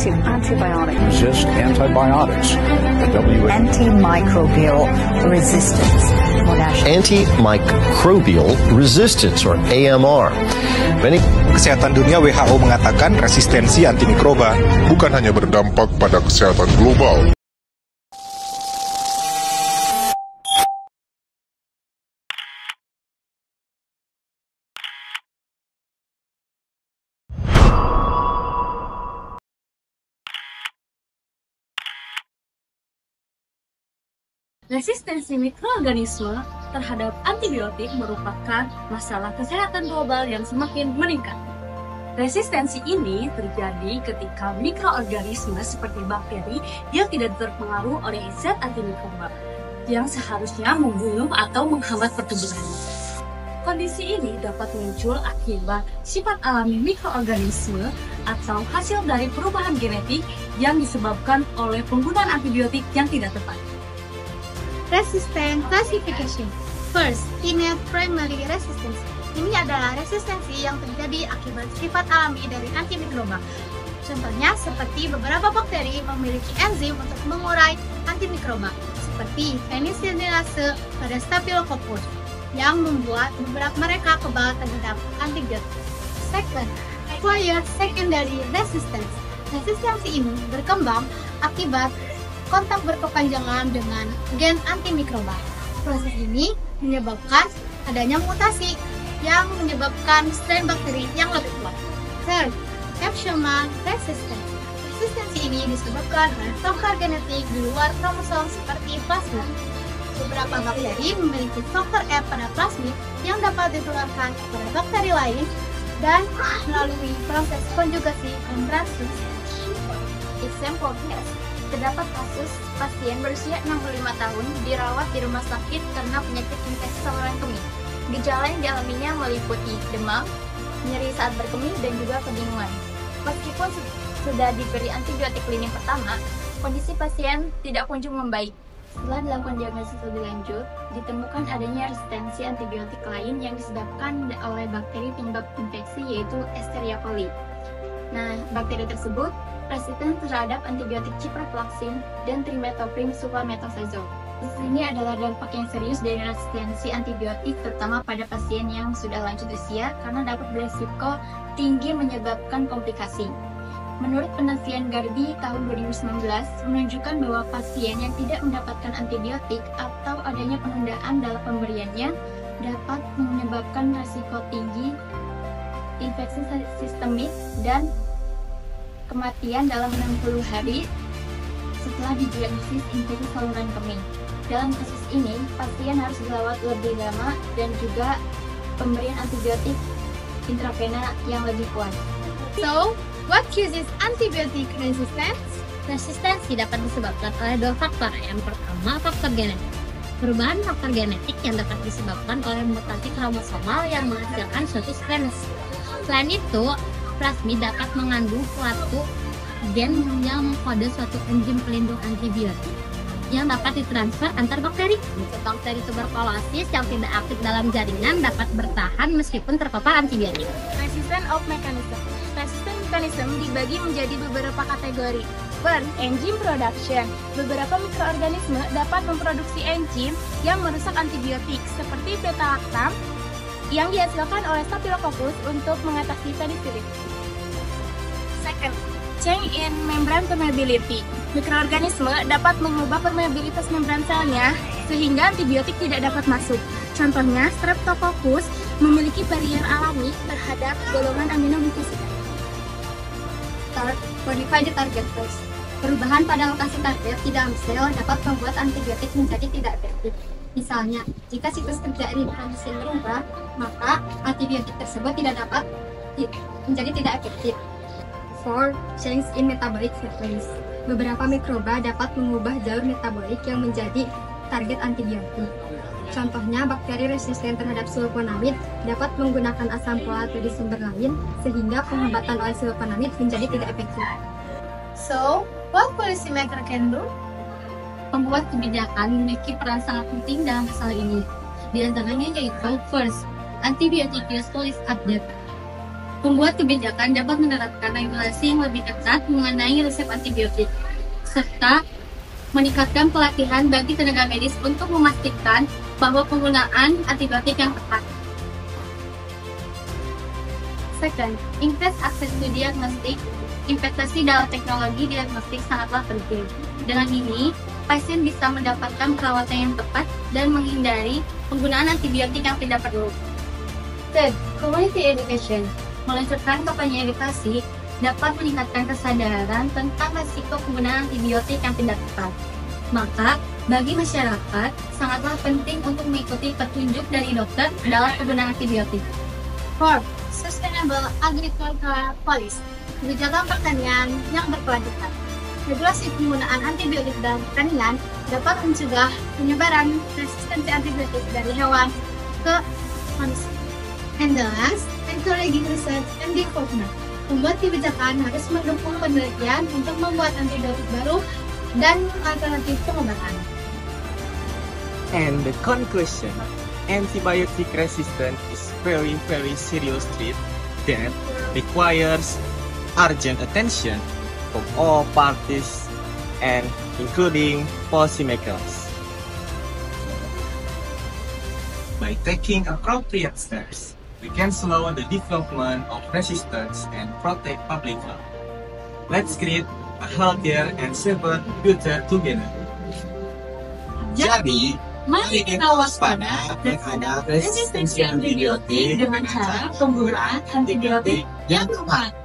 effective antibiotic. Resist antibiotics. The Antimicrobial resistance. Antimicrobial resistance, or AMR. Kesehatan Dunia WHO mengatakan resistensi antimikroba bukan hanya berdampak pada kesehatan global. Resistensi mikroorganisme terhadap antibiotik merupakan masalah kesehatan global yang semakin meningkat. Resistensi ini terjadi ketika mikroorganisme seperti bakteri yang tidak terpengaruh oleh zat antimikroba yang seharusnya membunuh atau menghambat pertumbuhan. Kondisi ini dapat muncul akibat sifat alami mikroorganisme atau hasil dari perubahan genetik yang disebabkan oleh penggunaan antibiotik yang tidak tepat. Resistant classification. First, innate primary resistance. Ini adalah resistensi yang terjadi akibat sifat alami dari antimikroba. Contohnya seperti beberapa bakteri memiliki enzim untuk mengurai antimikroba, seperti penicillinase pada Staphylococcus, yang membuat beberapa mereka kebal terhadap antibiotik. Second, acquired secondary resistance. Resistensi ini berkembang akibat kontak berkepanjangan dengan gen antimikroba. Proses ini menyebabkan adanya mutasi yang menyebabkan strain bakteri yang lebih kuat. Third, Epstein-Barr resistance. Resistensi ini disebabkan oleh faktor genetik di luar kromosom seperti plasmid. Beberapa bakteri memiliki faktor F pada plasmid yang dapat ditularkan kepada bakteri lain dan melalui proses konjugasi dan transduksi. Example case. Terdapat kasus pasien berusia 65 tahun dirawat di rumah sakit karena penyakit infeksi saluran kemih. Gejala yang dialaminya meliputi demam, nyeri saat berkemih, dan juga kebingungan. Meskipun sudah diberi antibiotik lini pertama, kondisi pasien tidak kunjung membaik. Setelah dilakukan diagnosis lebih lanjut, ditemukan adanya resistensi antibiotik lain yang disebabkan oleh bakteri penyebab infeksi, yaitu Escherichia coli. Nah, bakteri tersebut resisten terhadap antibiotik ciprofloxacin dan trimetoprim sulfamethoxazole. Ini adalah dampak yang serius dari resistensi antibiotik, terutama pada pasien yang sudah lanjut usia, karena dapat berisiko tinggi menyebabkan komplikasi. Menurut penelitian Garbi tahun 2019 menunjukkan bahwa pasien yang tidak mendapatkan antibiotik atau adanya penundaan dalam pemberiannya dapat menyebabkan risiko tinggi infeksi sistemik dan kematian dalam 60 hari setelah didiagnosis infeksi saluran kemih. Dalam kasus ini, pasien harus dirawat lebih lama dan juga pemberian antibiotik intravena yang lebih kuat. So, what causes antibiotic resistance? Resistensi dapat disebabkan oleh dua faktor. Yang pertama, faktor genetik. Perubahan faktor genetik yang dapat disebabkan oleh mutasi kromosomal yang menghasilkan suatu strain. Selain itu, plasmid dapat mengandung suatu gen yang mengkode suatu enzim pelindung antibiotik yang dapat ditransfer antar bakteri. Bakteri tuberkulosis yang tidak aktif dalam jaringan dapat bertahan meskipun terpapar antibiotik. Resistance of mechanism. Resistant mechanism dibagi menjadi beberapa kategori. First, enzim production. Beberapa mikroorganisme dapat memproduksi enzim yang merusak antibiotik seperti beta-lactam yang dihasilkan oleh Staphylococcus untuk mengatasi penicillin. Second, change in membrane permeability. Mikroorganisme dapat mengubah permeabilitas membran selnya sehingga antibiotik tidak dapat masuk. Contohnya, Streptococcus memiliki barrier alami terhadap golongan aminoglikosida. Third, modify the target dose. Perubahan pada lokasi target di dalam sel dapat membuat antibiotik menjadi tidak efektif. Misalnya, jika situs kerja eritromisin berubah, maka antibiotik tersebut tidak dapat menjadi tidak efektif. 4. Change in metabolic sequence. Beberapa mikroba dapat mengubah jalur metabolik yang menjadi target antibiotik. Contohnya, bakteri resisten terhadap sulfonamid dapat menggunakan asam folat dari sumber lain, sehingga penghambatan oleh sulfonamid menjadi tidak efektif. So, what policymaker can do? Pembuat kebijakan memiliki peran sangat penting dalam masalah ini. Di antaranya yaitu first, antibiotic use policy update. Pembuat kebijakan dapat menerapkan regulasi yang lebih ketat mengenai resep antibiotik, serta meningkatkan pelatihan bagi tenaga medis untuk memastikan bahwa penggunaan antibiotik yang tepat. Second, increase access to diagnostic. Investasi dalam teknologi diagnostik sangatlah penting. Dengan ini, pasien bisa mendapatkan perawatan yang tepat dan menghindari penggunaan antibiotik yang tidak perlu. Third, community education. Meluncurkan kampanye edukasi dapat meningkatkan kesadaran tentang risiko penggunaan antibiotik yang tidak tepat. Maka, bagi masyarakat, sangatlah penting untuk mengikuti petunjuk dari dokter dalam penggunaan antibiotik. Fourth, sustainable agricultural policy. Kebijakan pertanian yang berkelanjutan. Regulasi penggunaan antibiotik dalam pertanian dapat mencegah penyebaran resistensi antibiotik dari hewan ke manusia. And the last, encouraging research and development. Pembuat kebijakan harus mendukung penelitian untuk membuat antibiotik baru dan alternatif pengobatan. And the conclusion, antibiotic resistance is very serious threat that requires urgent attention from all parties and including policymakers. By taking appropriate steps, we can slow the development of resistance and protect public health. Let's create a healthier and safer future together. Jadi, mari kita waspada terhadap resistensi antibiotik dengan cara penggunaan antibiotik yang tepat.